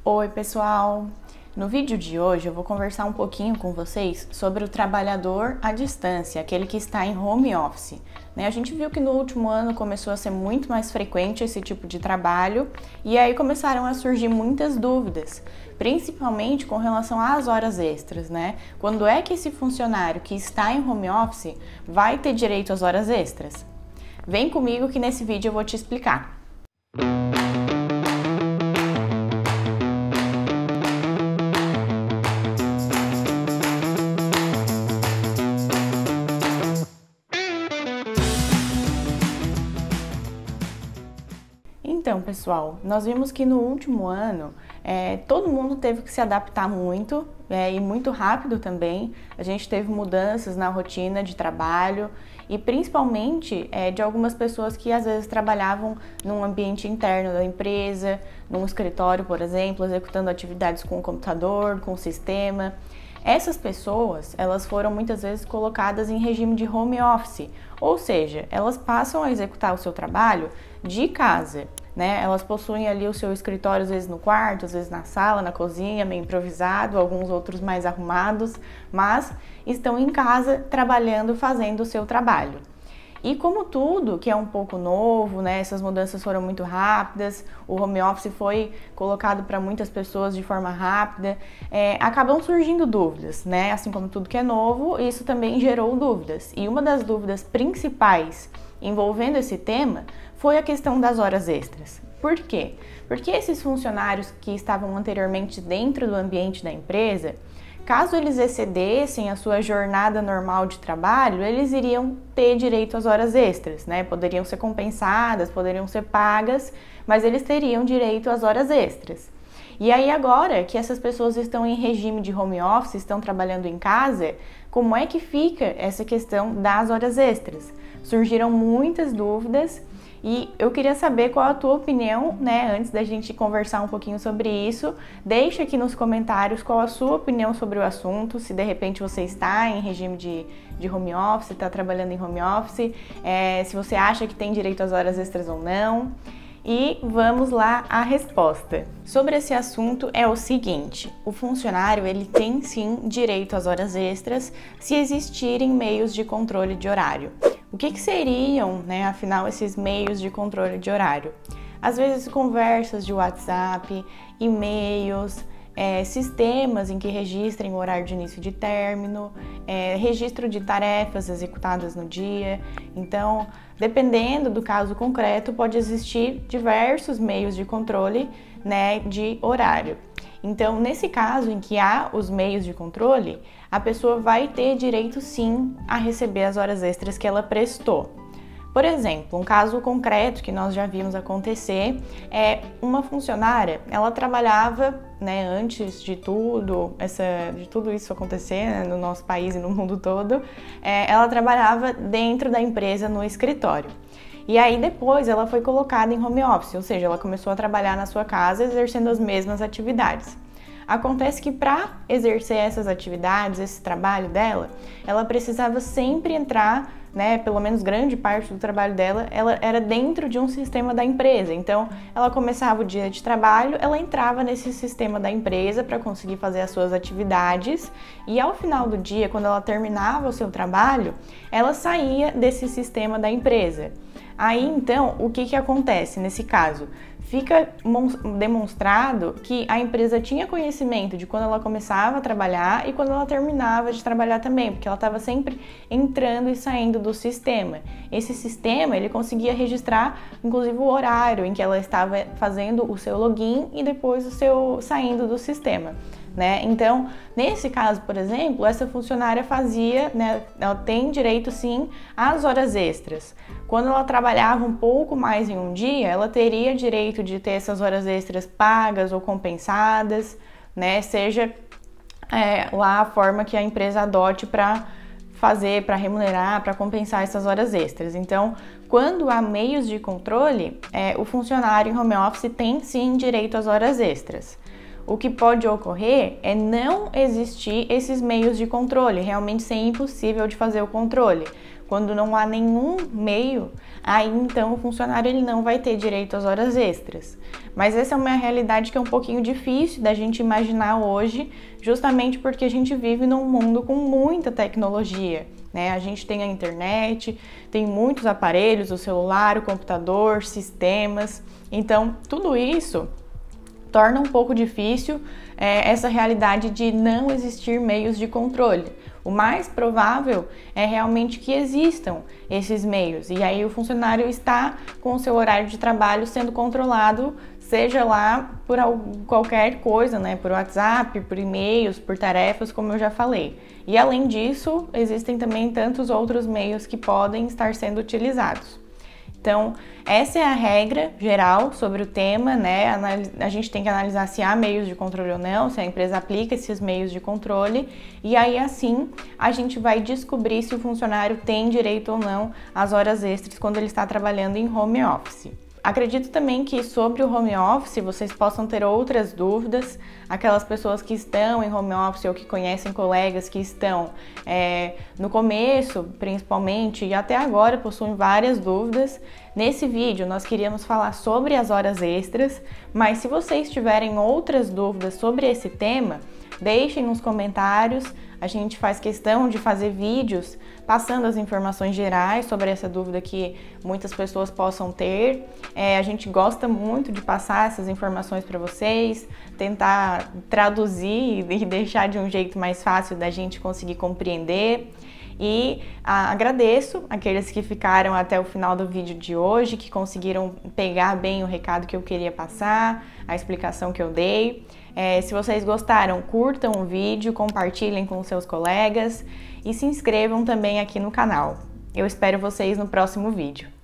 Oi pessoal! No vídeo de hoje eu vou conversar um pouquinho com vocês sobre o trabalhador à distância, aquele que está em home office. A gente viu que no último ano começou a ser muito mais frequente esse tipo de trabalho e aí começaram a surgir muitas dúvidas, principalmente com relação às horas extras, Quando é que esse funcionário que está em home office vai ter direito às horas extras? Vem comigo que nesse vídeo eu vou te explicar. Então, pessoal, nós vimos que no último ano todo mundo teve que se adaptar muito e muito rápido também. A gente teve mudanças na rotina de trabalho e principalmente de algumas pessoas que às vezes trabalhavam num ambiente interno da empresa, num escritório, por exemplo, executando atividades com o computador, com o sistema. Essas pessoas, elas foram muitas vezes colocadas em regime de home office, ou seja, elas passam a executar o seu trabalho de casa. Elas possuem ali o seu escritório, às vezes no quarto, às vezes na sala, na cozinha, meio improvisado, alguns outros mais arrumados, mas estão em casa trabalhando, fazendo o seu trabalho. E como tudo que é um pouco novo, essas mudanças foram muito rápidas, o home office foi colocado para muitas pessoas de forma rápida, acabam surgindo dúvidas, Assim como tudo que é novo, isso também gerou dúvidas. E uma das dúvidas principais envolvendo esse tema foi a questão das horas extras. Por quê? Porque esses funcionários que estavam anteriormente dentro do ambiente da empresa, caso eles excedessem a sua jornada normal de trabalho, eles iriam ter direito às horas extras, Poderiam ser compensadas, poderiam ser pagas, mas eles teriam direito às horas extras. E aí agora que essas pessoas estão em regime de home office, estão trabalhando em casa, como é que fica essa questão das horas extras? Surgiram muitas dúvidas e eu queria saber qual a tua opinião, antes da gente conversar um pouquinho sobre isso. Deixa aqui nos comentários qual a sua opinião sobre o assunto, se de repente você está em regime de home office, está trabalhando em home office, se você acha que tem direito às horas extras ou não. E vamos lá à resposta. Sobre esse assunto é o seguinte: o funcionário ele tem sim direito às horas extras se existirem meios de controle de horário. O que seriam, afinal, esses meios de controle de horário? Às vezes conversas de WhatsApp, e-mails, sistemas em que registrem o horário de início e de término, registro de tarefas executadas no dia. Então, dependendo do caso concreto, pode existir diversos meios de controle, de horário. Então, nesse caso em que há os meios de controle, a pessoa vai ter direito sim a receber as horas extras que ela prestou. Por exemplo, um caso concreto que nós já vimos acontecer é uma funcionária, ela trabalhava, antes de tudo isso acontecer, no nosso país e no mundo todo, ela trabalhava dentro da empresa no escritório. E aí depois ela foi colocada em home office, ou seja, ela começou a trabalhar na sua casa exercendo as mesmas atividades. Acontece que para exercer essas atividades, esse trabalho dela, ela precisava sempre entrar, pelo menos grande parte do trabalho dela, ela era dentro de um sistema da empresa. Então, ela começava o dia de trabalho, ela entrava nesse sistema da empresa para conseguir fazer as suas atividades e ao final do dia, quando ela terminava o seu trabalho, ela saía desse sistema da empresa. Aí, então, o que acontece nesse caso? Fica demonstrado que a empresa tinha conhecimento de quando ela começava a trabalhar e quando ela terminava de trabalhar também, porque ela estava sempre entrando e saindo do sistema. Esse sistema, ele conseguia registrar, inclusive, o horário em que ela estava fazendo o seu login e depois o seu saindo do sistema. Então, nesse caso, por exemplo, essa funcionária fazia, ela tem direito sim às horas extras. Quando ela trabalhava um pouco mais em um dia, ela teria direito de ter essas horas extras pagas ou compensadas, seja lá a forma que a empresa adote para fazer, para remunerar, para compensar essas horas extras. Então, quando há meios de controle, o funcionário em home office tem sim direito às horas extras. O que pode ocorrer é não existir esses meios de controle, realmente ser impossível de fazer o controle. quando não há nenhum meio, aí então o funcionário ele não vai ter direito às horas extras. Mas essa é uma realidade que é um pouquinho difícil da gente imaginar hoje, justamente porque a gente vive num mundo com muita tecnologia, né? A gente tem a internet, tem muitos aparelhos, o celular, o computador, sistemas. Então, tudo isso torna um pouco difícil essa realidade de não existir meios de controle. O mais provável é realmente que existam esses meios, e aí o funcionário está com o seu horário de trabalho sendo controlado, seja lá por qualquer coisa, né? Por WhatsApp, por e-mails, por tarefas, como eu já falei. E além disso, existem também tantos outros meios que podem estar sendo utilizados. Então, essa é a regra geral sobre o tema, né? A gente tem que analisar se há meios de controle ou não, se a empresa aplica esses meios de controle, e aí assim a gente vai descobrir se o funcionário tem direito ou não às horas extras quando ele está trabalhando em home office. Acredito também que sobre o home office vocês possam ter outras dúvidas, aquelas pessoas que estão em home office ou que conhecem colegas que estão no começo, principalmente, e até agora possuem várias dúvidas. Nesse vídeo nós queríamos falar sobre as horas extras, mas se vocês tiverem outras dúvidas sobre esse tema, deixem nos comentários. A gente faz questão de fazer vídeos passando as informações gerais sobre essa dúvida que muitas pessoas possam ter. A gente gosta muito de passar essas informações para vocês, tentar traduzir e deixar de um jeito mais fácil da gente conseguir compreender. E agradeço aqueles que ficaram até o final do vídeo de hoje, que conseguiram pegar bem o recado que eu queria passar, a explicação que eu dei. Se vocês gostaram, curtam o vídeo, compartilhem com seus colegas e se inscrevam também aqui no canal. Eu espero vocês no próximo vídeo.